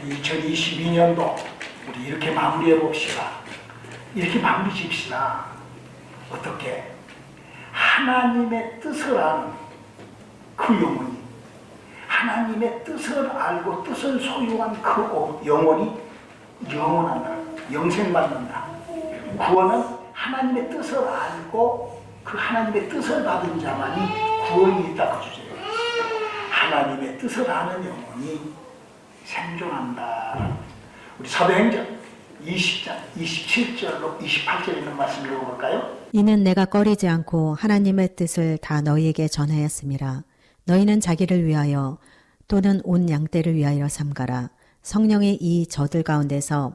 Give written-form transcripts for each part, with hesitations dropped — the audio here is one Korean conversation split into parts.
우리 2022년도 우리 이렇게 마무리해 봅시다. 이렇게 마무리 짓시다. 어떻게? 하나님의 뜻을 아는 그 영혼이, 하나님의 뜻을 알고 뜻을 소유한 그 영혼이 영원한다. 영생받는다. 구원은 하나님의 뜻을 알고 그 하나님의 뜻을 받은 자만이 구원이 있다. 그 주제예요. 하나님의 뜻을 아는 영혼이 생존한다. 우리 사도행전 20장 27절로 28절에 있는 말씀 읽어볼까요? 이는 내가 꺼리지 않고 하나님의 뜻을 다 너희에게 전하였음이라. 너희는 자기를 위하여 또는 온 양떼를 위하여 삼가라. 성령의 이 저들 가운데서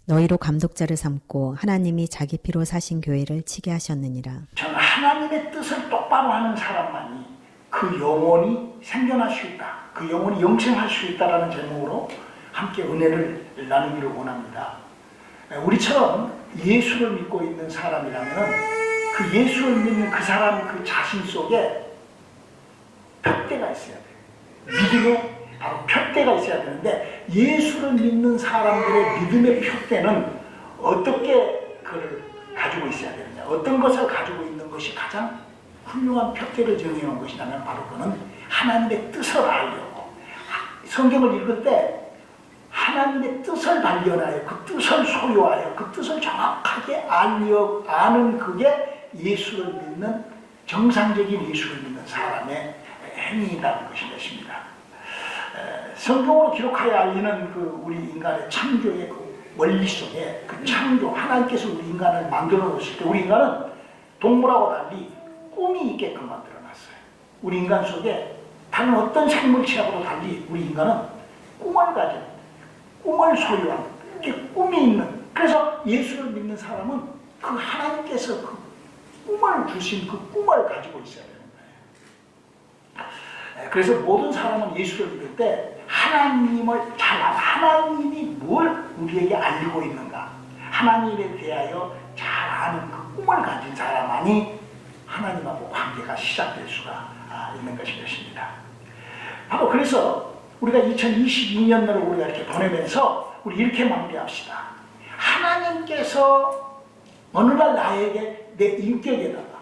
너희로 감독자를 삼고 하나님이 자기 피로 사신 교회를 치게 하셨느니라. 저는 하나님의 뜻을 똑바로 하는 사람만이 그 영혼이 생존할 수 있다. 그 영혼이 영생할 수 있다라는 제목으로 함께 은혜를 나누기를 원합니다. 우리처럼 예수를 믿고 있는 사람이라면 그 예수를 믿는 그 사람 그 자신 속에 푯대가 있어야 돼요. 믿음에 바로 푯대가 있어야 되는데 예수를 믿는 사람들의 믿음의 푯대는 어떻게 그걸 가지고 있어야 되느냐, 어떤 것을 가지고 있는 것이 가장 훌륭한 푯대를 정해놓은 것이라면 바로 그는 하나님의 뜻을 알려고, 성경을 읽을 때 하나님의 뜻을 발견하여 그 뜻을 소유하여 그 뜻을 정확하게 아는 그게 예수를 믿는, 정상적인 예수를 믿는 사람의 행위라는 것입니다. 성경으로 기록하여 알리는 그 우리 인간의 창조의 그 원리 속에 그 창조, 하나님께서 우리 인간을 만들어 놓으실 때 우리 인간은 동물하고 달리 꿈이 있게끔 만들어 놨어요. 우리 인간 속에 다른 어떤 생물체하고도 달리 우리 인간은 꿈을 가진, 꿈을 소유한, 이렇게 꿈이 있는, 그래서 예수를 믿는 사람은 그 하나님께서 그 꿈을 주신 그 꿈을 가지고 있어야 되는 거예요. 그래서 모든 사람은 예수를 믿을 때 하나님을 잘 알아, 하나님이 뭘 우리에게 알리고 있는가, 하나님에 대하여 잘 아는 그 꿈을 가진 사람만이 하나님하고 관계가 시작될 수가 있는 것입니다. 바로 그래서 우리가 2022년도를 우리가 이렇게 보내면서 우리 이렇게 마무리합시다. 하나님께서 어느 날 나에게 내 인격에다가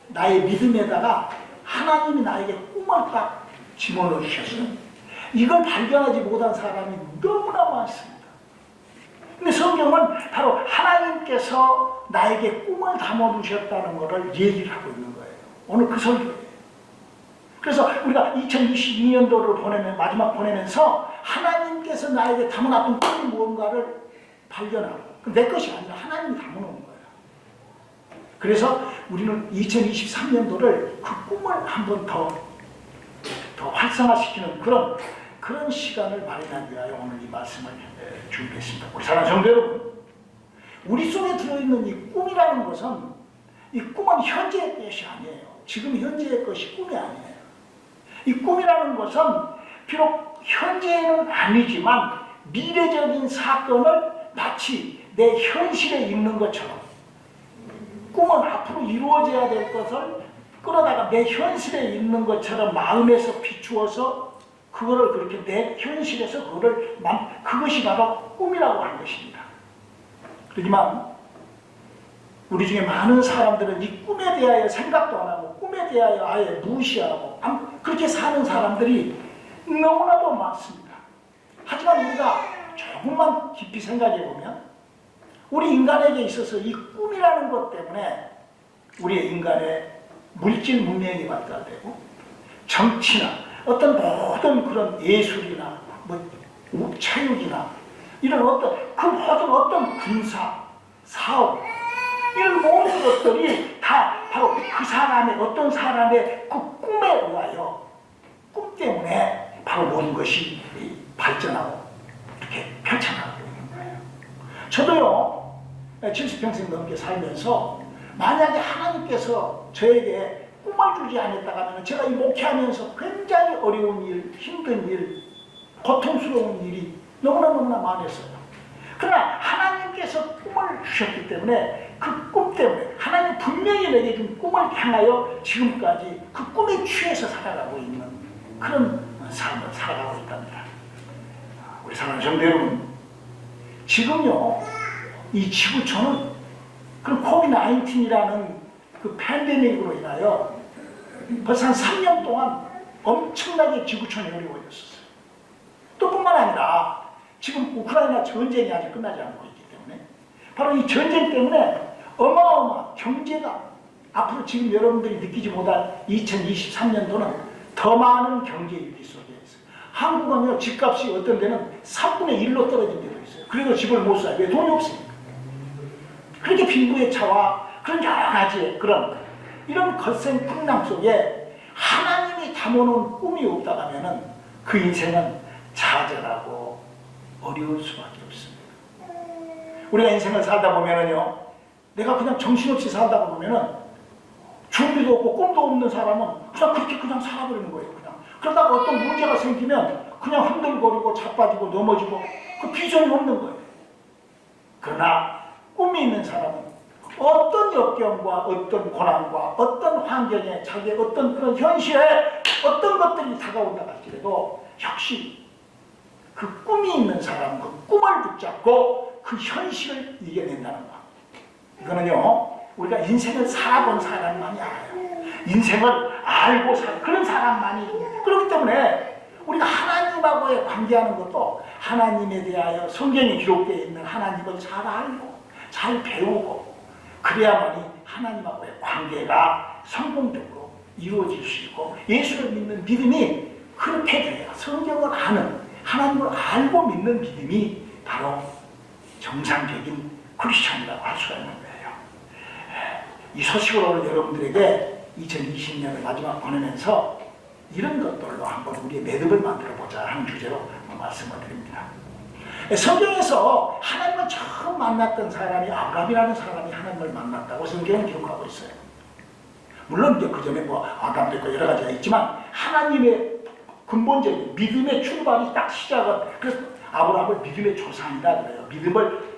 나의 믿음에다가 하나님이 나에게 꿈을 딱 집어넣어 주셨어요. 이걸 발견하지 못한 사람이 너무나 많습니다. 근데 성경은 바로 하나님께서 나에게 꿈을 담아두셨다는 것을 얘기를 하고 있는 거예요. 오늘 그 설교예요. 그래서 우리가 2022년도를 마지막 보내면서 하나님께서 나에게 담아놨던 꿈이 무언가를 발견하고, 내 것이 아니라 하나님이 담아놓은 거예요. 그래서 우리는 2023년도를 그 꿈을 한 번 더 활성화시키는 그런 시간을 마련하기 위하여 오늘 이 말씀을 준비했습니다. 우리 사랑하는 성도 여러분, 우리 속에 들어있는 이 꿈이라는 것은, 이 꿈은 현재의 것이 아니에요. 지금 현재의 것이 꿈이 아니에요. 이 꿈이라는 것은 비록 현재는 아니지만 미래적인 사건을 마치 내 현실에 있는 것처럼, 꿈은 앞으로 이루어져야 될 것을 끌어다가 내 현실에 있는 것처럼 마음에서 비추어서 그거를 그렇게 내 현실에서 그것이 바로 꿈이라고 하는 것입니다. 그렇지만 우리 중에 많은 사람들은 이 꿈에 대하여 생각도 안 하고 꿈에 대하여 아예 무시하고 그렇게 사는 사람들이 너무나도 많습니다. 하지만 우리가 조금만 깊이 생각해 보면 우리 인간에게 있어서 이 꿈이라는 것 때문에 우리의 인간의 물질 문명이 발달되고 정치나 어떤 모든 그런 예술이나 체육이나 이런 어떤 군사, 사업, 이런 모든 것들이 다 바로 그 사람의 어떤 사람의 그 꿈에 의하여, 꿈 때문에 바로 모든 것이 발전하고 이렇게 펼쳐나가고 있는 거예요. 저도요 70평생 넘게 살면서 만약에 하나님께서 저에게 꿈을 주지 않았다면 제가 이 목회하면서 굉장히 어려운 일, 힘든 일, 고통스러운 일이 너무나 많았어요. 그러나 하나님께서 꿈을 주셨기 때문에 그 꿈 때문에 하나님 분명히 내게 준 꿈을 향하여 지금까지 그 꿈에 취해서 살아가고 있는 그런 삶을 살아가고 있답니다. 우리 우리 사랑하는 성도 여러분, 지금요 이 지구촌은 그 코비드-19이라는 그 팬데믹으로 인하여 벌써 한 3년 동안 엄청나게 지구촌이 어려워졌었어요. 또 뿐만 아니라 지금 우크라이나 전쟁이 아직 끝나지 않고 있기 때문에 바로 이 전쟁 때문에 어마어마한 경제가 앞으로 지금 여러분들이 느끼지 못할 2023년도는 더 많은 경제 위기 속에 있어요. 한국은요 집값이 어떤 데는 3분의 1로 떨어진 데도 있어요. 그래도 집을 못 사요. 왜? 돈이 없으니까. 그렇게 빈부의 차와 그런 여러 가지의 그런 이런 거센 풍랑 속에 하나님이 담아놓은 꿈이 없다 하면은 그 인생은 좌절하고 어려울 수밖에 없습니다. 우리가 인생을 살다 보면은요, 내가 그냥 정신없이 살다 보면은 준비도 없고 꿈도 없는 사람은 그냥 그렇게 그냥 살아버리는 거예요. 그냥 그러다가 어떤 문제가 생기면 그냥 흔들거리고 자빠지고 넘어지고 그 비전이 없는 거예요. 그러나 꿈이 있는 사람은 어떤 역경과 어떤 고난과 어떤 환경에 자기의 어떤 그런 현실에 어떤 것들이 다가온다 할지라도 역시 그 꿈이 있는 사람, 그 꿈을 붙잡고 그 현실을 이겨낸다는 거. 이거는요, 우리가 인생을 살아본 사람만이 알아요. 인생을 알고 살 그런 사람만이. 그렇기 때문에 우리가 하나님하고의 관계하는 것도 하나님에 대하여 성경에 기록되어 있는 하나님을 잘 알고 잘 배우고 그래야만이 하나님하고의 관계가 성공적으로 이루어질 수 있고 예수를 믿는 믿음이 그렇게 돼야 성경을 아는 하나님을 알고 믿는 믿음이 바로 정상적인 크리스천이라고 할 수가 있는 거예요. 이 소식을 오늘 여러분들에게 2020년을 마지막 보내면서 이런 것들로 한번 우리의 매듭을 만들어보자 하는 주제로 말씀을 드립니다. 성경에서 하나님을 처음 만났던 사람이 아브라함이라는 사람이 하나님을 만났다고 성경은 기록하고 있어요. 물론 이제 그 전에 뭐 아담도 있고 여러 가지가 있지만 하나님의 근본적인 믿음의 출발이 딱 시작은 그래서 아브라함을 믿음의 조상이라 그래요. 믿음을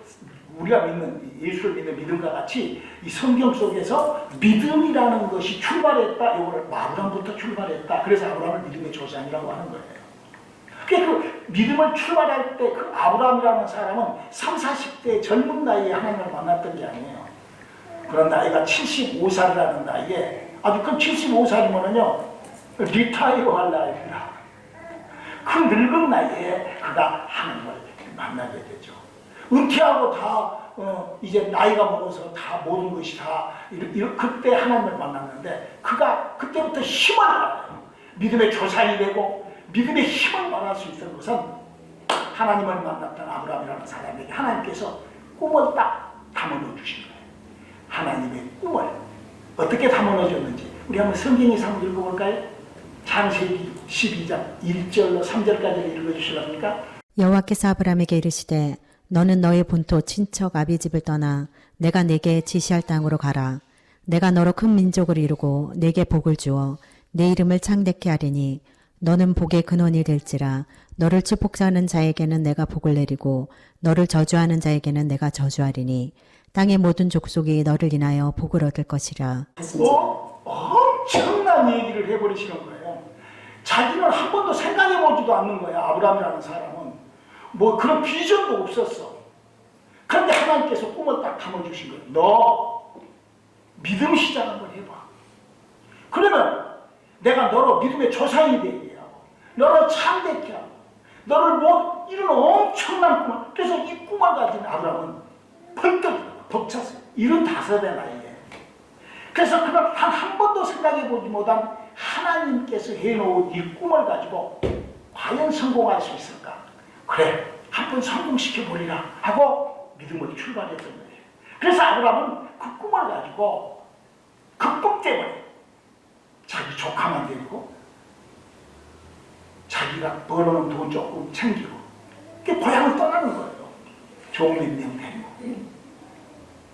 우리가 믿는 예수를 믿는 믿음과 같이 이 성경 속에서 믿음이라는 것이 출발했다. 이거를 아브라함부터 출발했다. 그래서 아브라함을 믿음의 조상이라고 하는 거예요. 그 믿음을 출발할 때 그 아브라함이라는 사람은 30, 40대 젊은 나이에 하나님을 만났던 게 아니에요. 그런 나이가 75살이라는 나이에 아주 그 75살이면은요 리타이어 할 나이입니다. 그 늙은 나이에 그가 하나님을 만나게 되죠. 은퇴하고 다 이제 나이가 먹어서 다 모든 것이 다 그때 하나님을 만났는데 그가 그때부터 힘을 받아요. 믿음의 조상이 되고 믿음의 힘을 받을 수 있는 것은 하나님을 만났던 아브라함이라는 사람에게 하나님께서 꿈을 딱 담아넣어 주신 거예요. 하나님의 꿈을 어떻게 담아넣어 줬는지 우리 한번 성경에서 한번 읽어볼까요? 창세기 12장 1절로 3절까지를 읽어주시렵니까? 여호와께서 아브라함에게 이르시되 너는 너의 본토 친척 아비 집을 떠나 내가 내게 지시할 땅으로 가라. 내가 너로 큰 민족을 이루고 내게 복을 주어 내 이름을 창대케 하리니 너는 복의 근원이 될지라. 너를 축복하는 자에게는 내가 복을 내리고 너를 저주하는 자에게는 내가 저주하리니 땅의 모든 족속이 너를 인하여 복을 얻을 것이라. 엄청난 얘기를 해버리시는 거예요. 자기는 한 번도 생각해보지도 않는 거예요. 아브라함이라는 사람은 뭐 그런 비전도 없었어. 그런데 하나님께서 꿈을 딱 담아주신 거예요. 너 믿음 시작 한번 해봐. 그러면 내가 너로 믿음의 조상이 되게 하고 너를 참되게 하고 너를 뭐 이런 엄청난 꿈을. 그래서 이 꿈을 가진 아브라함은 펄떡 벅찼어요. 75의 나이에. 그래서 그걸 단 한 번도 생각해보지 못한 하나님께서 해놓은 이 꿈을 가지고 과연 성공할 수 있을까? 그래, 한번 성공시켜보리라 하고 믿음으로 출발했던 거예요. 그래서 아브라함은 그 꿈을 가지고 그 꿈 때문에 자기 조카만 데리고 자기가 벌어놓은 돈 조금 챙기고 고향을 떠나는 거예요. 종 몇 명 데리고.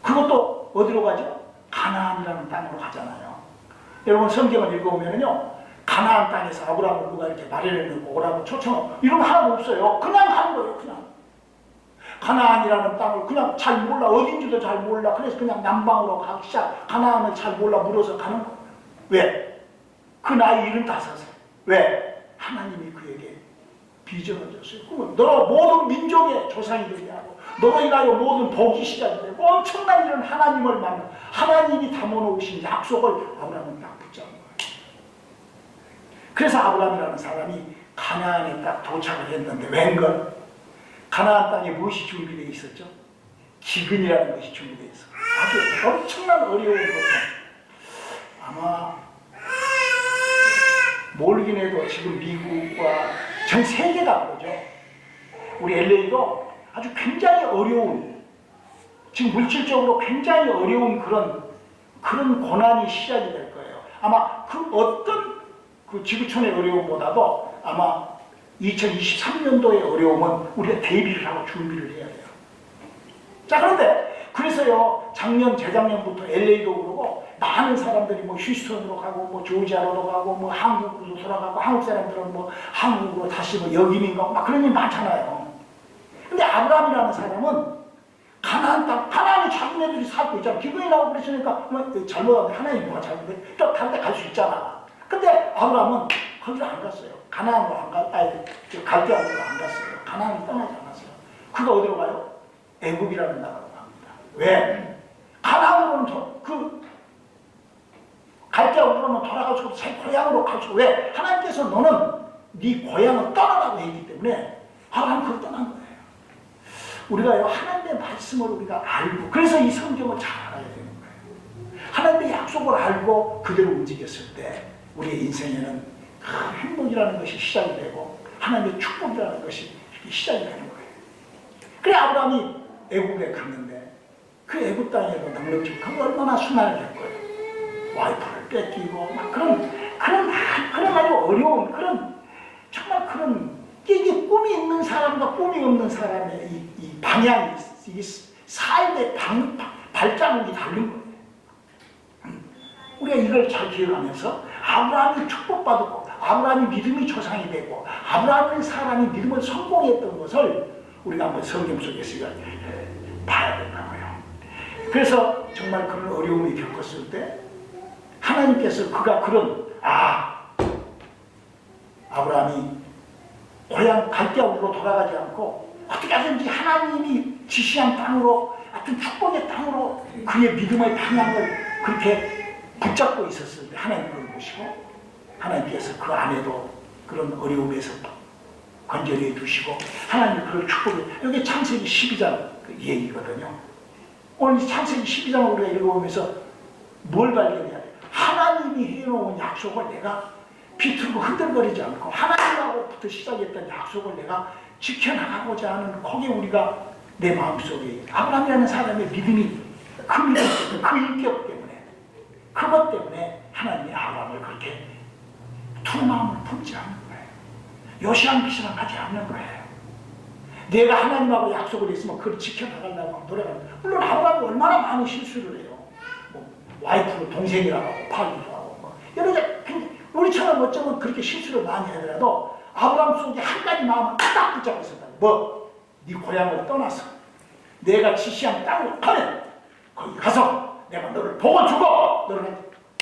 그것도 어디로 가죠? 가나안이라는 땅으로 가잖아요. 여러분 성경을 읽어보면요 가나안 땅에서 아브라함을 누가 이렇게 마련해 놓고 오라고 초청하고 이런 거 하나도 없어요. 그냥 가는 거예요. 그냥 가나안이라는 땅을 그냥 잘 몰라. 어딘지도 잘 몰라. 그래서 그냥 남방으로 가기 시작. 가나안을 잘 몰라 물어서 가는 거예요. 왜? 그 나이 75살. 왜? 하나님이 그에게 비전을 줬어요. 그러면 너 모든 민족의 조상이 되게 하고 너로 인하여 모든 복이 시작이 되고 엄청난 이런 하나님을 만나 하나님이 담아놓으신 약속을 아브라함은 딱 붙잡은 거예요. 그래서 아브라함이라는 사람이 가나안에 딱 도착을 했는데 웬걸 가나안 땅에 무엇이 준비되어 있었죠? 기근이라는 것이 준비되어 있어요. 아주 엄청난 어려운 것은 아마 모르긴 해도 지금 미국과 전 세계가 그러죠. 우리 LA도 아주 굉장히 어려운, 지금 물질적으로 굉장히 어려운 그런 고난이 시작이 될 거예요. 아마 그 어떤 그 지구촌의 어려움보다도 아마 2023년도의 어려움은 우리가 대비를 하고 준비를 해야 돼요. 자, 그런데 그래서요, 작년, 재작년부터 LA도 그러고 많은 사람들이 뭐 휴스턴으로 가고 뭐 조지아로 가고 뭐 한국으로 돌아가고 한국 사람들은 뭐 한국으로 다시 뭐 여기민 가고 막 그런 일 많잖아요. 근데 아브라함이라는 사람은 가나안 땅, 하나님이 자기네들이 살고 있잖아. 기근이 나오고 그랬으니까 뭐 잘못하면 하나님이 뭐가 잘못해? 또 다른 데 갈 수 있잖아. 근데 아브라함은 거기를 안 갔어요. 가나안으로 안 가, 아니 갈대아으로 안 갔어요. 가나안을 떠나지 않았어요. 그가 어디로 가요? 애굽이라는 나라로 갑니다. 왜? 가나안으로는 갈대아으로는 돌아갈 수 없고 새 고향으로 갈 수 없고 왜? 하나님께서 너는 네 고향을 떠나라고 했기 때문에 아브라함은 그걸 떠난 거예요. 우리가요, 하나님의 말씀을 우리가 알고, 그래서 이 성경을 잘 알아야 되는 거예요. 하나님의 약속을 알고 그대로 움직였을 때, 우리의 인생에는 큰 행복이라는 것이 시작이 되고, 하나님의 축복이라는 것이 시작이 되는 거예요. 그래, 아브라함이 애굽에 갔는데, 그 애굽 땅에도 넉넉지고, 그거 얼마나 순환을 할 거예요. 와이프를 뺏기고, 막 그런 아주 어려운, 정말 그런, 이게 꿈이 있는 사람과 꿈이 없는 사람의 이 방향이, 이 삶의 발자국이 다른 거예요. 우리가 이걸 잘 기억하면서 아브라함이 축복받았고 아브라함이 믿음의 조상이 되고 아브라함의 사람이 믿음을 성공했던 것을 우리가 한번 성경 속에서 봐야 된다고요. 그래서 정말 그런 어려움을 겪었을 때 하나님께서 그가 아브라함이 고향 갈대아우로 돌아가지 않고 어떻게 하든지 하나님이 지시한 땅으로 하여튼 축복의 땅으로 그의 믿음의 방향을 그렇게 붙잡고 있었을 때 하나님 그걸 보시고 하나님께서 그 안에도 그런 어려움에서 건져내 주시고 하나님 그걸 축복해. 여기 창세기 12장 그 얘기거든요. 오늘 창세기 12장을 우리가 읽어보면서 뭘 발견해야 돼? 하나님이 해놓은 약속을 내가 비틀고 흔들거리지 않고 하나님하고부터 시작했던 약속을 내가 지켜나가고자 하는 거기에 우리가 내 마음속에 아브라함이라는 사람의 믿음이 그 믿음 때문에 그 인격 때문에 그것 때문에 하나님이 아브라함을 그렇게 두 마음을 품지 않는 거예요. 요시안비시랑 하지 않는 거예요. 내가 하나님하고 약속을 했으면 그걸 지켜나가려고 노력하는 거예요. 물론 아브라함이 얼마나 많은 실수를 해요. 뭐 와이프를 동생이라고 하고 파기도 하고 뭐 여러 가지 우리처럼 어쩌면 그렇게 실수를 많이 하더라도 아브라함 속에 한 가지 마음을 딱 붙잡고 있었다. 뭐? 네 고향을 떠나서 내가 지시한 땅으로 가면 거기 가서 내가 너를 복을 주고 너를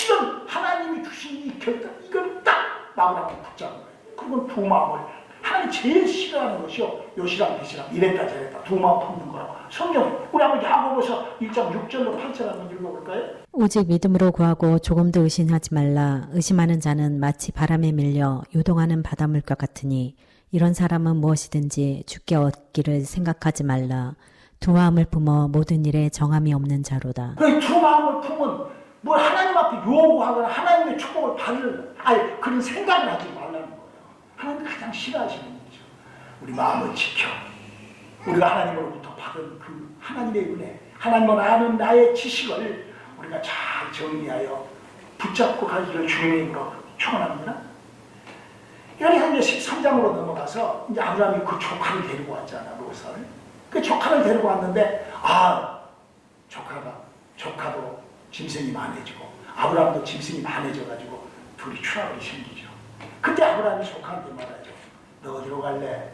이런 하나님이 주신 이 결단 이걸 딱 아브라함을 붙잡은 거예요. 그건 두 마음을 하나님이 제일 싫어하는 것이요. 요시랑 비시랑 이랬다 저랬다 두 마음 품는 거라고. 성경 우리 한번 야고보서 1장 6절로 8절 한번 읽어볼까요? 오직 믿음으로 구하고 조금도 의심하지 말라. 의심하는 자는 마치 바람에 밀려 요동하는 바닷물과 같으니 이런 사람은 무엇이든지 주께 얻기를 생각하지 말라. 두 마음을 품어 모든 일에 정함이 없는 자로다. 두 마음을 품은 뭐 하나님 앞에 요구하거나 하나님의 축복을 받을 그런 생각을 하지 말라는 거예요. 하나님 가장 싫어하시는 거죠. 우리 마음을 지켜 우리가 하나님으로부터 받은 그 하나님의 은혜 하나님을 아는 나의 지식을 우리가 잘 정리하여 붙잡고 가기를 주님의 이름으로 축원합니다. 여기 이제 13장으로 넘어가서 이제 아브라함이 그 조카를 데리고 왔잖아, 롯을. 그 조카를 데리고 왔는데 조카도 짐승이 많아지고 아브라함도 짐승이 많아져가지고 둘이 추락이 생기죠. 그때 아브라함이 조카한테 말하죠. 너 어디로 갈래?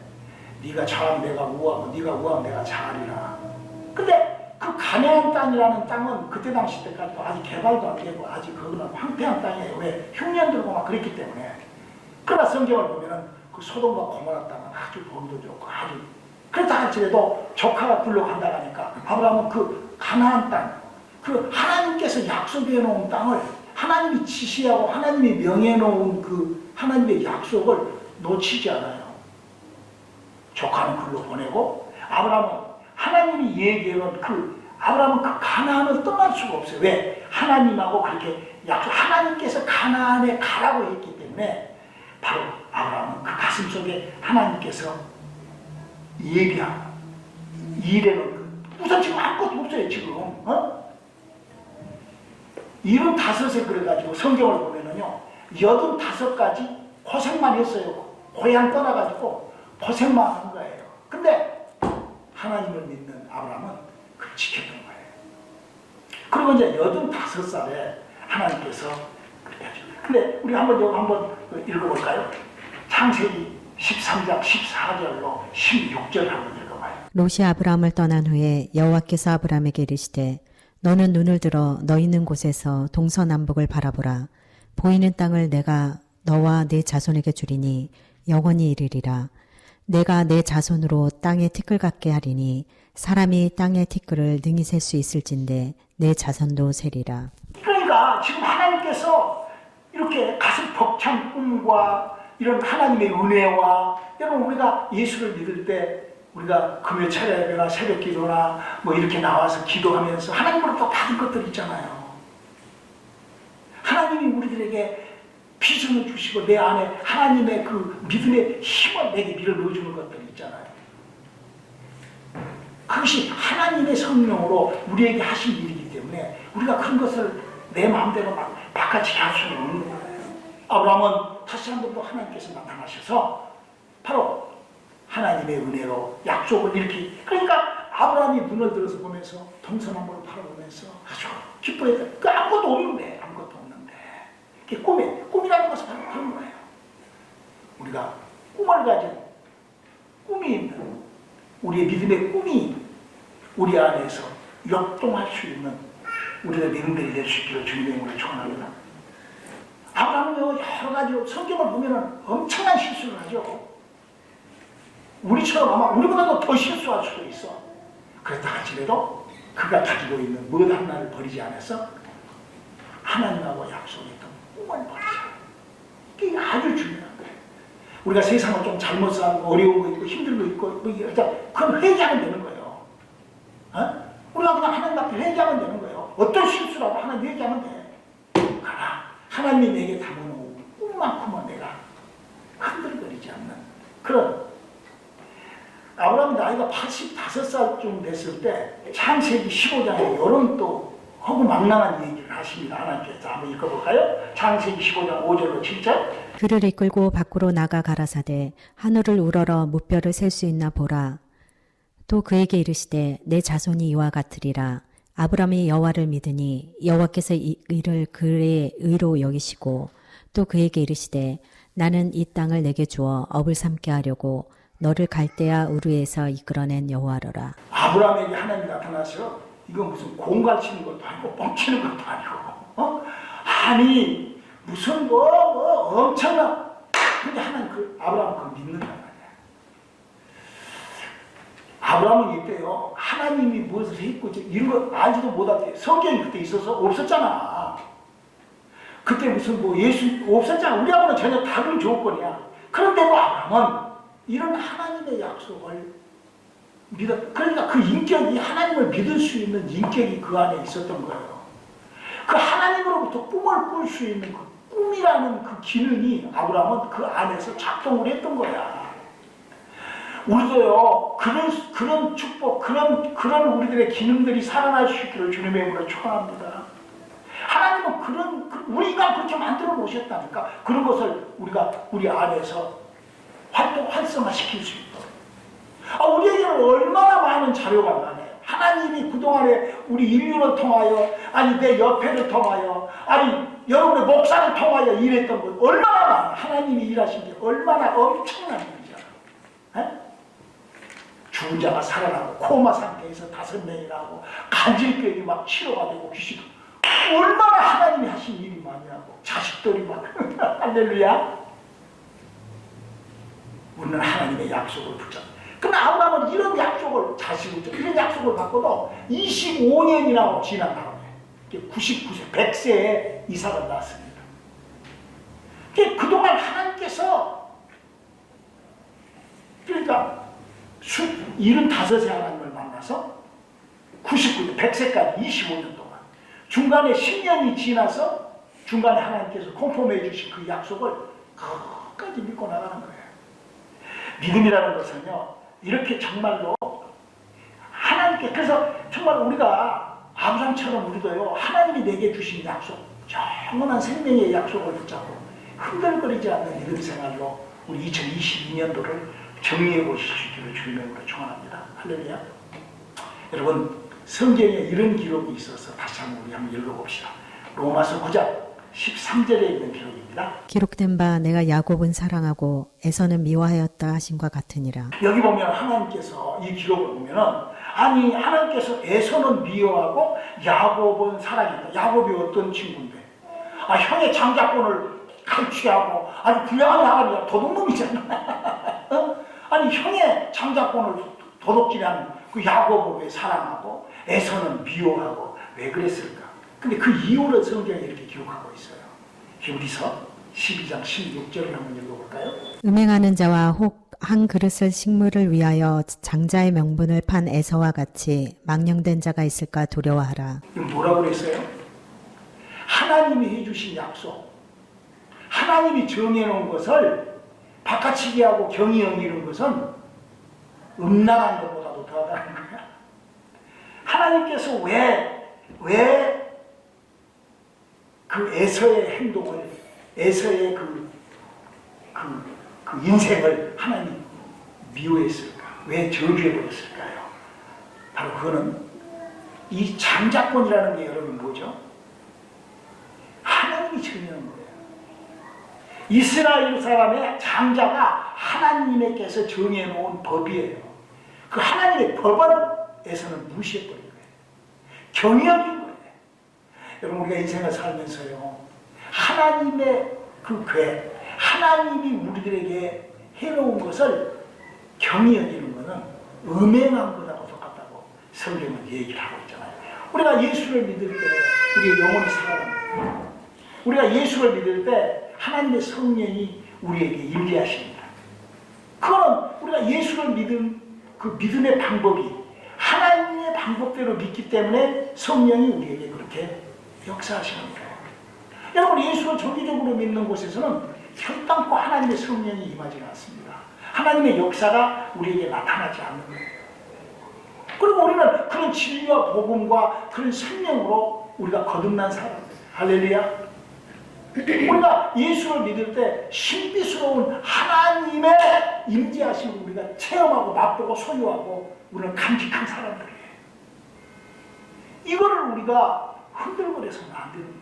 네가 좌하면 내가 우하고 네가 우하면 내가 좌하리라. 근데 그 가나안 땅이라는 땅은 그때 당시 때까지도 아직 개발도 안 되고 아직 그거는 황폐한 땅이에요. 왜? 흉년 들고 막 그랬기 때문에. 그러나 성경을 보면은 그 소돔과 고모라 땅은 아주 보기도 좋고 아주 그렇다 할지라도 조카가 굴러간다 하니까 아브라함은 그 가나안 땅, 그 하나님께서 약속해 놓은 땅을 하나님이 지시하고 하나님이 명해 놓은 그 하나님의 약속을 놓치지 않아요. 조카는 글로 보내고 아브라함은 하나님이 얘기해 놓은 아브라함은 그 가나안을 떠날 수가 없어요. 왜? 하나님하고 그렇게 약속, 하나님께서 가나안에 가라고 했기 때문에 바로 아브라함은 그 가슴 속에 하나님께서 예비하고 일에는 우선 지금 아무것도 없어요. 지금 75세 그래가지고 성경을 보면은요 85가지 고생만 했어요. 고향 떠나가지고 고생만 한 거예요. 근데 하나님을 믿는 아브라함은 그걸 지켰던 거예요. 그리고 이제 85살에 하나님께서 그렇게 하죠. 근데 우리 한번 이거 한번 읽어볼까요? 창세기 13장 14절로 16절 한번 읽어봐요. 롯이 아브라함을 떠난 후에 여호와께서 아브라함에게 이르시되 너는 눈을 들어 너 있는 곳에서 동서남북을 바라보라. 보이는 땅을 내가 너와 네 자손에게 주리니 영원히 이르리라. 내가 내 자손으로 땅에 티끌 같게 하리니 사람이 땅의 티끌을 능히 셀 수 있을진데 내 자손도 세리라. 그러니까 지금 하나님께서 이렇게 가슴 벅찬 꿈과 이런 하나님의 은혜와 여러분 우리가 예수를 믿을 때 우리가 금요 철야예배나 새벽 기도나 뭐 이렇게 나와서 기도하면서 하나님으로부터 받은 것들 있잖아요. 하나님이 우리들에게 비전을 주시고 내 안에 하나님의 그 믿음의 힘을 내게 밀어 넣어주는 것들이 있잖아요. 그것이 하나님의 성령으로 우리에게 하신 일이기 때문에 우리가 그런 것을 내 마음대로 막 바꿔치기 할 수는 없는 거예요. 아브라함은 다시 한 번 더 하나님께서 나타나셔서 바로 하나님의 은혜로 약속을 이렇게 그러니까 아브라함이 눈을 들어서 보면서 동서남북을 바라보면서 아주 기뻐했어요. 그 아무것도 없는데 그게 꿈이라는 것은 바로 그런 거예요. 우리가 꿈을 가진 꿈이 있는 우리의 믿음의 꿈이 우리 안에서 역동할 수 있는 우리가 믿음들이 될 수 있기를 주님의 이름으로 축원합니다. 아브라함은요 여러 가지 성경을 보면은 엄청난 실수를 하죠. 우리처럼 아마 우리보다도 더 실수할 수도 있어. 그렇다 할지라도 그가 가지고 있는 무엇 하나를 버리지 않아서 하나님하고 약속했던 꿈을 버리지 않아요. 이게 아주 중요한 거예요. 우리가 세상을 좀 잘못 살고 어려운 거 있고 힘든 거 있고 뭐 그건 회개하면 되는 거예요. 우리가 그냥 하나님 앞에 회개하면 되는 거예요. 어떤 실수라도 하나님 회개하면 돼. 가라. 하나님이 내게 담아놓은 꿈만큼은 내가 흔들거리지 않는 그런 아브라함이 나이가 85살쯤 됐을 때 창세기 15장에 이런 또 하고 망랑한 얘기를 하십니다. 하나님께서 한번 읽어볼까요? 창세기 15장 5절로 7절 그를 이끌고 밖으로 나가 가라사대 하늘을 우러러 무뼈를 셀 수 있나 보라. 또 그에게 이르시되 내 자손이 이와 같으리라. 아브라함이 여호와를 믿으니 여호와께서 이를 그의 의로 여기시고 또 그에게 이르시되 나는 이 땅을 내게 주어 업을 삼게 하려고 너를 갈대아 우르에서 이끌어낸 여호와로라. 아브라함에게 하나님이 나타나서 이건 무슨 공갈치는 것도 아니고 뻥치는 것도 아니고 아니 무슨 엄청난 근데 하나님 아브라함 그걸 믿는단 말이야. 아브라함은 이때요 하나님이 무엇을 했고 이런 거 알지도 못하대. 성경이 그때 있어서 없었잖아. 그때 무슨 예수 없었잖아. 우리하고는 전혀 다른 조건이야. 그런데도 아브라함은 이런 하나님의 약속을 믿었. 그러니까 그 인격이 하나님을 믿을 수 있는 인격이 그 안에 있었던 거예요. 그 하나님으로부터 꿈을 꿀 수 있는 그 꿈이라는 그 기능이 아브라함은 그 안에서 작동을 했던 거야. 우리도요 그런 축복 그런 우리들의 기능들이 살아날 수 있기를 주님의 이름으로 축원합니다. 하나님은 우리가 그렇게 만들어 놓으셨다니까 그런 것을 우리가 우리 안에서 활성화시킬 수 있도록. 우리에게는 얼마나 많은 자료가 많아요. 하나님이 그동안에 우리 인류를 통하여 아니 내 옆에를 통하여 아니 여러분의 목사를 통하여 일했던 것 얼마나 많아요. 하나님이 일하신 게 얼마나 엄청난 일이잖아요. 죽은 자가 살아나고 코마 상태에서 5명이라고 간질병이 막 치료가 되고 귀신 얼마나 하나님이 하신 일이 많냐고 자식들이 막 할렐루야. 우리는 하나님의 약속을 붙잡. 그러나 아브라함은 이런 약속을 자식을 이런 약속을 받고도 25년이나 지난 다음에 99세, 100세에 이삭을 낳았습니다. 그동안 하나님께서 그러니까 75세 하나님을 만나서 99세, 100세까지 25년 동안 중간에 10년이 지나서 중간에 하나님께서 컨펌해 주신 그 약속을 끝까지 믿고 나가는 거예요. 믿음이라는 것은요, 이렇게 정말로 하나님께, 그래서 정말 우리가 아브라함처럼 우리도요, 하나님이 내게 주신 약속, 영원한 생명의 약속을 붙잡고 흔들거리지 않는 믿음 생활로 우리 2022년도를 정리해 보시기를 주님의 이름으로 축원합니다. 할렐루야. 여러분, 성경에 이런 기록이 있어서 다시 한번 우리 한번 읽어봅시다. 로마서 9장 13절에 있는 기록입니다. 기록된 바 내가 야곱은 사랑하고 에서는 미워하였다 하심과 같으니라. 여기 보면 하나님께서 이 기록을 보면은 아니 하나님께서 에서는 미워하고 야곱은 사랑한다. 야곱이 어떤 친구인데? 형의 장자권을 갈취하고 아주 불량한 사람이야. 도둑놈이잖아. 아니 형의 장자권을 도둑질한 그 야곱을 왜 사랑하고 에서는 미워하고 왜 그랬을까? 근데 그 이유를 성경에 이렇게 기록하고 있어요. 히브리서 12장 16절을 한번 읽어볼까요? 음행하는 자와 혹 한 그릇을 식물을 위하여 장자의 명분을 판 에서와 같이 망령된 자가 있을까 두려워하라. 이거 뭐라고 그랬어요? 하나님이 해주신 약속, 하나님이 정해놓은 것을 바깥치기 하고 경히 여기는 것은 음란한 것보다도 더하다는 거야. 하나님께서 왜 그 에서의 행동을, 에서의 그 인생을 하나님이 미워했을까? 왜 저주해버렸을까요? 바로 그거는 이 장자권이라는 게 여러분 뭐죠? 하나님이 정해놓은 거예요. 이스라엘 사람의 장자가 하나님께서 정해놓은 법이에요. 그 하나님의 법을 에서는 무시해버린 거예요. 경히 여긴 거예요. 여러분 우리가 인생을 살면서요, 하나님의 그 계획, 하나님이 우리들에게 해놓은 것을 경히 여기는 것은 음행한 것하고 똑같다고 성경은 얘기를 하고 있잖아요. 우리가 예수를 믿을 때 우리의 영혼이 살아납니다. 우리가 예수를 믿을 때 하나님의 성령이 우리에게 임재하십니다. 그거는 우리가 예수를 믿은 그 믿음의 방법이 하나님의 방법대로 믿기 때문에 성령이 우리에게 그렇게 역사하시는 거예요. 여러분 예수를 정기적으로 믿는 곳에서는 결단코 하나님의 성령이 임하지 않습니다. 하나님의 역사가 우리에게 나타나지 않는 거예요. 그리고 우리는 그런 진리와 복음과 그런 생명으로 우리가 거듭난 사람들. 할렐루야. 우리가 예수를 믿을 때 신비스러운 하나님의 임재하심을 우리가 체험하고 맛보고 소유하고 우리는 간직한 사람들이에요. 이거를 우리가 흔들거려서는 안 되는 거예요.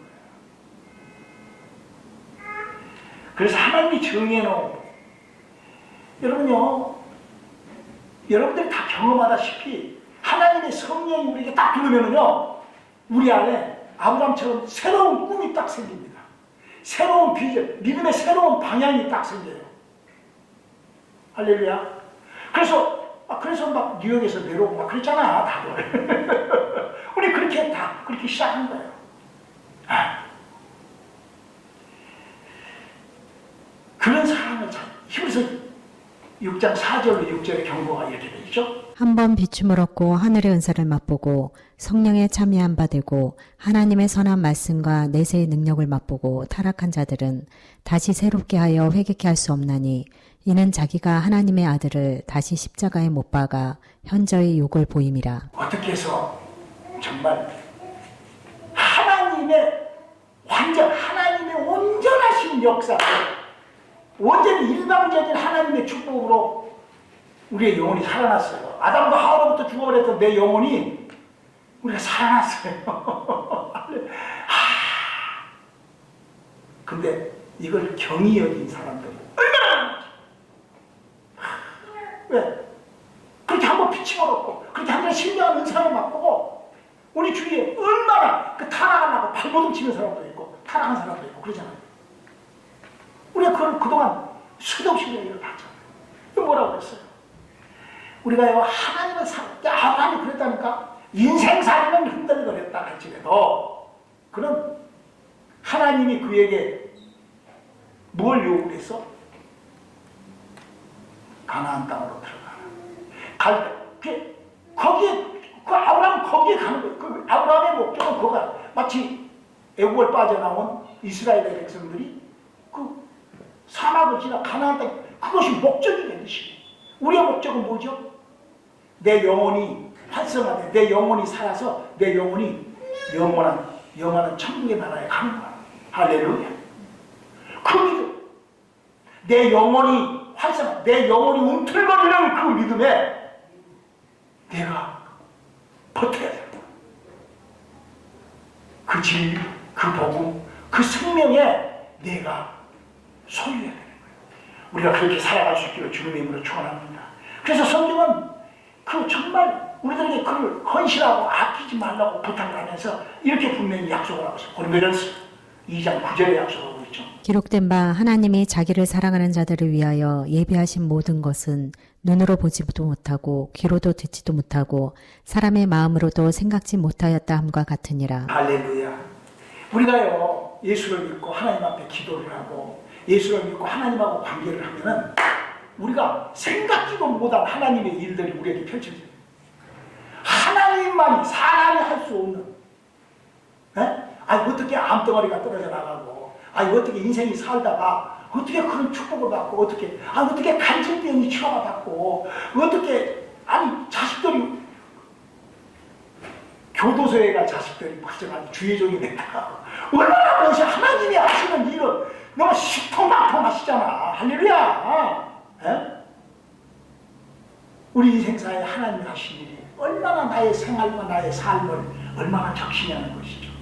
그래서 하나님이 정해놓은, 여러분요, 여러분들이 다 경험하다시피 하나님의 성령이 우리에게 딱 들으면은요, 우리 안에 아브라함처럼 새로운 꿈이 딱 생깁니다. 새로운 비전, 믿음의 새로운 방향이 딱 생겨요. 할렐루야. 그래서 막 뉴욕에서 내려오고 막 그랬잖아, 다들. 우리 그렇게 그렇게 시작한 거예요. 그런 사랑을 히브리서 6장 4절로 6절의 경고가 이렇게 되어 있죠. 한 번 비춤을 얻고 하늘의 은사를 맛보고 성령에 참여한 바 되고 하나님의 선한 말씀과 내세의 능력을 맛보고 타락한 자들은 다시 새롭게 하여 회개케 할 수 없나니 이는 자기가 하나님의 아들을 다시 십자가에 못 박아 현저히 욕을 보임이라. 어떻게 해서 정말 하나님의 온전하신 역사, 완전히 일방적인 하나님의 축복으로 우리의 영혼이 살아났어요. 아담과 하와로부터 죽어버렸던 내 영혼이 우리가 살아났어요. 근데 이걸 경히 여긴 사람들이 얼마나 많은지. 왜? 그렇게 한번 피침을 얻고 그렇게 한번 신령한 은사를 맛보고 우리 주위에 얼마나 그 타락하려고 발버둥 치는 사람도 있고 타락한 사람도 있고 그러잖아요. 우리가 그걸 그동안 수도 없이 얘기를 봤잖아요. 뭐라고 그랬어요? 우리가요, 하나님을 아브라함이 그랬다니까. 인생살이는 흔들거렸다 할지라도 그는 하나님이 그에게 뭘 요구했어? 가나안 땅으로 들어가라. 거기에 아브라함 거기에 가는 거예요. 그 아브라함의 목적은 그거가 마치 애국을 빠져나온 이스라엘의 백성들이 그 사막을 지나 가나안 땅, 그것이 목적이 된 것이에요. 우리의 목적은 뭐죠? 내 영혼이 활성화돼, 내 영혼이 살아서 내 영혼이 영원한 천국의 나라에 가는 거야. 할렐루야. 그 믿음, 내 영혼이 활성화, 내 영혼이 움틀거리는 그 믿음에 내가 버텨야 된다. 그 진리, 그 복음, 그 생명에 내가 소유해야 되는 거예요. 우리가 그렇게 살아갈 수 있기를 주님의 이름으로 축원합니다. 그래서 성경은 그 정말 우리들에게 그를 헌신하고 아끼지 말라고 부탁을 하면서 이렇게 분명히 약속을 하고 있어요. 고린도전서 2장 9절에 약속하고 있죠. 기록된 바 하나님이 자기를 사랑하는 자들을 위하여 예비하신 모든 것은 눈으로 보지도 못하고 귀로도 듣지도 못하고 사람의 마음으로도 생각지 못하였다 함과 같으니라. 할렐루야. 우리가요, 예수를 믿고 하나님 앞에 기도를 하고 예수를 믿고 하나님하고 관계를 하면은 우리가 생각지도 못한 하나님의 일들이 우리에게 펼쳐져요. 하나님만이, 사람이 할 수 없는, 어떻게 암덩어리가 떨어져 나가고, 어떻게 인생이 살다가 어떻게 그런 축복을 받고, 어떻게 간질병이 치료받고, 어떻게 자식들이 교도소에 갈 자식들이 벌써가지고 주의종이 됐다가 얼마나 그것이 하나님이 하시는 일은 너무 시통방통하시잖아. 할렐루야. 우리 인생사에 하나님이 하신 일이 얼마나 나의 생활과 나의 삶을 얼마나 적시냐는 것이죠.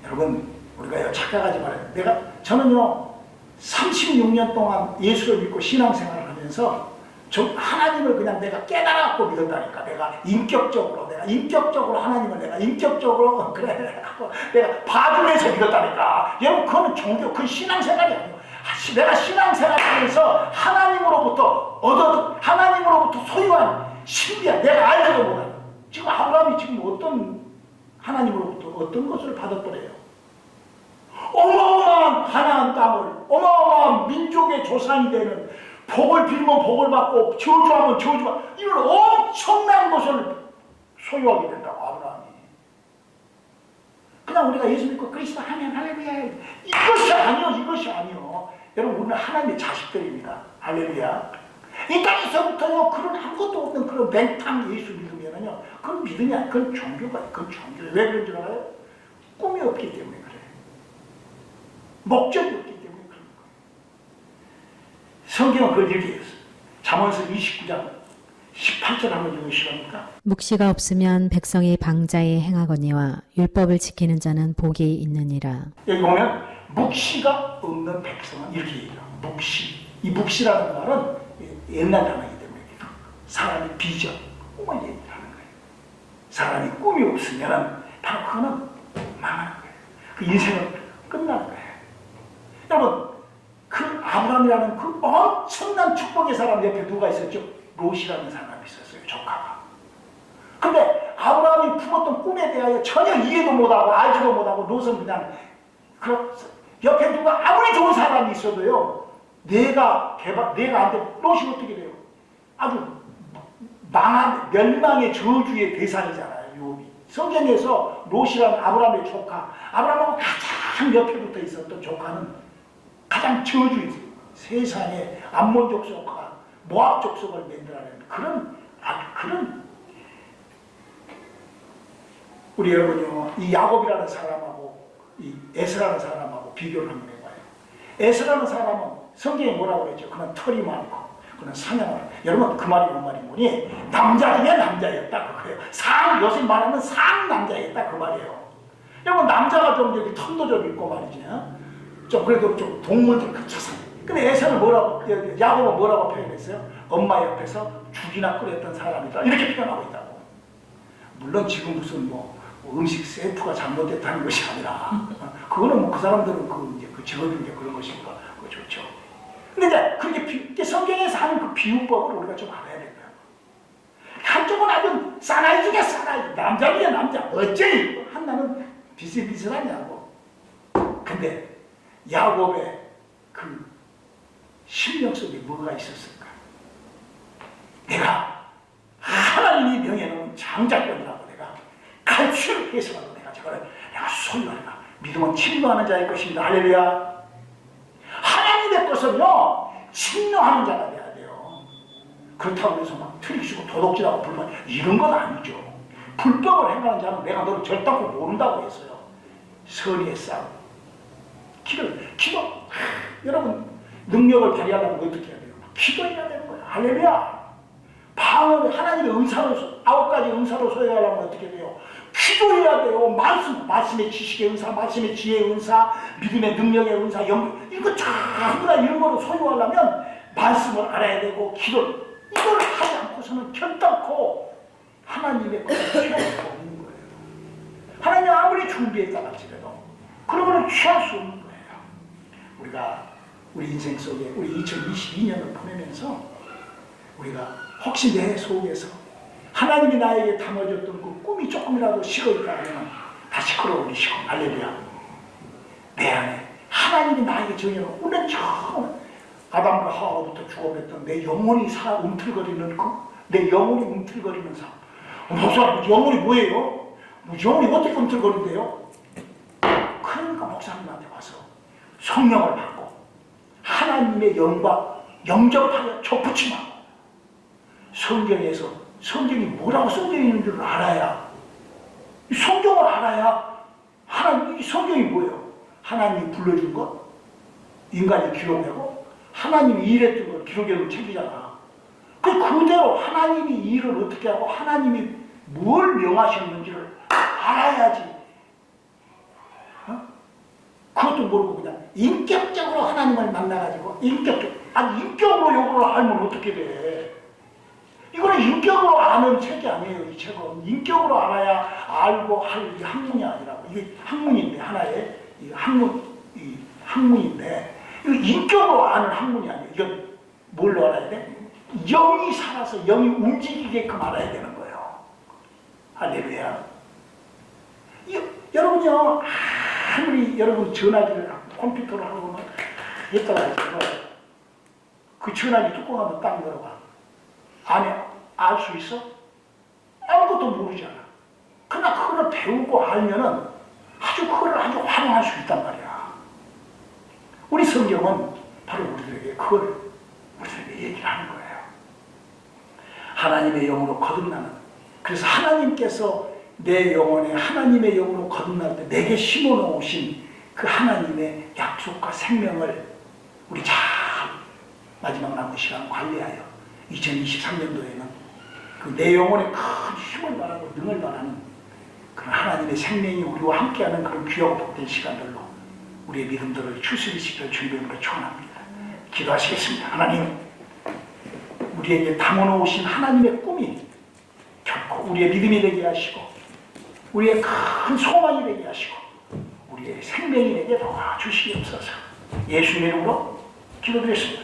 여러분, 우리가요, 착각하지 말아요. 저는요 36년 동안 예수를 믿고 신앙생활을 하면서 하나님을 그냥 내가 깨달았고 믿었다니까. 내가 인격적으로 하나님을 내가 봐주면서 믿었다니까. 여러분, 그건 종교, 그건 신앙생활이 아니에요. 내가 신앙생활하면서 하나님으로부터 소유한 신비한, 내가 알지도 못하는, 지금 아브라함이 지금 하나님으로부터 어떤 것을 받았더래요? 어마어마한 가나안 땅을, 어마어마한 민족의 조상이 되는, 복을 빌면 복을 받고 저주하면 저주받고, 이런 엄청난 것을 소유하게 된다고, 아브라함이. 그냥 우리가 예수 믿고 그리스도 하면 할렐루야, 이것이 아니요. 여러분, 우리는 하나님의 자식들입니다. 할렐루야. 이 땅에서부터요, 그런 아무것도 없는 그런 맹탕 예수 믿으면은요, 그건 믿음이 아니야. 그건 종교가, 그건 종교예요. 왜 그런 줄 알아요? 꿈이 없기 때문에 그래요. 목적이 없기 때문에 그런 거예요. 성경은 그걸 이렇게 했어요. 잠언서 29장 18절 한번 읽으시랍니까? 묵시가 없으면 백성이 방자에 행하거니와 율법을 지키는 자는 복이 있느니라. 여기 보면 묵시가 없는 백성은 이렇게 얘기해요. 묵시. 이 묵시라는 말은 옛날 단어이기 때문에 사람의 비전, 꿈을 얘기하는 거예요. 사람이 꿈이 없으면 바로 그거는 망하는 거예요. 그 인생은 끝나는 거예요. 여러분, 그 아브라함이라는 그 엄청난 축복의 사람 옆에 누가 있었죠? 롯이라는 사람이 있었어요. 조카가. 근데 아브라함이 품었던 꿈에 대하여 전혀 이해도 못하고 알지도 못하고 롯은 그냥 옆에 누가 아무리 좋은 사람이 있어도요, 내가 안 돼. 롯이 어떻게 돼요? 아주 멸망의 저주의 대상이잖아요. 욥이. 성경에서 롯이라는 아브라함의 조카, 아브라함하고 가장 옆에 붙어 있었던 조카는 가장 저주의, 세상에 암몬 족속과 모압 족속을 만들어내는 그런 우리 여러분요, 이 야곱이라는 사람하고 이 에스라는 사람하고 비교를 한번 해봐요. 에스라는 사람은 성경에 뭐라고 그랬죠? 그는 털이 많고 그는 사냥을. 여러분, 그 말이 뭔 말이니? 남자 중에 남자였다 그거예요. 요새 말하는 상남자였다 그 말이에요. 여러분, 남자가 좀 여기 털도 좀 있고 말이지, 좀 그래도 좀 동물들 그쳐서. 근데 에서는 야곱은 뭐라고 표현했어요? 엄마 옆에서 죽이나 끓였던 사람이다, 이렇게 표현하고 있다고. 물론 지금 무슨 음식 세트가 잘못됐다는 것이 아니라, 그거는 그 사람들은 그 직업인데 그런 것이니까 그거 좋죠. 근데 이제 그게 성경에서 하는 그 비유법을 우리가 좀 알아야 돼요. 한쪽은 아주 사나이 중에 사나이, 남자이야 남자, 어째 한나는 비슷비슷하냐고. 근데 야곱의 그 심령 속에 뭐가 있었을까? 내가 하나님이 명해놓은 장자권이라고 내가 갈취를 해서라도 내가 저거를 내가 소유하리라. 믿음은 침노하는 자의 것입니다. 할렐루야. 하나님의 것은요 침노하는 자가 돼야 돼요. 그렇다고 해서 막 틀리시고 도둑질하고 불법 이런 건 아니죠. 불법을 행하는 자는 내가 너를 절단코 모른다고 했어요. 선의의 싸움. 기도. 여러분 능력을 발휘하려면 어떻게 해야 돼요? 기도해야 되는 거예요. 할렐루야. 방언을 하나님의 은사로 9가지 은사로 소유하려면 어떻게 돼요? 기도해야 돼요. 말씀의 지식의 은사, 말씀의 지혜의 은사, 믿음의 능력의 은사, 이거 전부 다 이런 거로 소유하려면 말씀을 알아야 되고 기도를 이걸 하지 않고서는 결단코 하나님의 것을 취할 수 없는 거예요. 하나님 아무리 준비했다 할지라도 그러면 취할 수 없는 거예요. 우리가 우리 인생 속에 우리 2022년을 보내면서 우리가 혹시 내 속에서 하나님이 나에게 담아줬던 그 꿈이 조금이라도 식어있다면 다시 끌어올리시고 할렐루야. 내 안에 하나님이 나에게 정해놓은 오늘 처음 아담과 하와부터 죽어냈던 내 영혼이 움틀거리는 내 영혼이 움틀거리는 삶. 목사님 영혼이 뭐예요? 영혼이 어떻게 움틀거린대요? 그러니까 목사님한테 와서 성령을 받고 하나님의 영과 영접하여 접붙임하고 성경에서 성경이 뭐라고 써져 있는 줄 알아야 성경을 알아야 하나님 이 성경이 뭐예요? 하나님이 불러준 것 인간이 기록하고 하나님이 일했던 걸 기록해서 책이잖아. 그대로 하나님이 일을 어떻게 하고 하나님이 뭘 명하셨는지를 알아야지. 그것도 모르고 그냥 인격적으로 하나님을 만나가지고 인격으로 요구를 알면 어떻게 돼? 이거는 인격으로 아는 책이 아니에요. 이 책은 인격으로 알아야 알고 할 학문이 아니라고. 이게 학문인데 하나의 학문인데 이거 인격으로 아는 학문이 아니에요. 이건 뭘로 알아야 돼? 영이 살아서 영이 움직이게끔 알아야 되는 거예요. 할렐루야. 여러분요 아무리 여러분 전화기를 컴퓨터를 하고 했다가 해서 그 전화기 뚜껑 한번 딱 열어봐. 안에 알 수 있어? 아무것도 모르잖아. 그러나 그걸 배우고 알면은 그걸 아주 활용할 수 있단 말이야. 우리 성경은 바로 우리들에게 우리들에게 얘기를 하는 거예요. 하나님의 영으로 거듭나는. 그래서 하나님께서 내 영혼에 하나님의 영으로 거듭날 때 내게 심어놓으신 그 하나님의 약속과 생명을 우리 잘 마지막 남은 시간 관리하여 2023년도에는 그 내 영혼에 큰 힘을 바라고 능을 바라는 그런 하나님의 생명이 우리와 함께하는 그런 귀하고 복된 시간들로 우리의 믿음들을 추스리시기를 주님으로 축원합니다. 기도하시겠습니다. 하나님, 우리에게 담아놓으신 하나님의 꿈이 결코 우리의 믿음이 되게 하시고 우리의 큰 소망이 되게 하시고 우리의 생명이 되게 도와주시옵소서. 예수님의 이름으로 기도드렸습니다.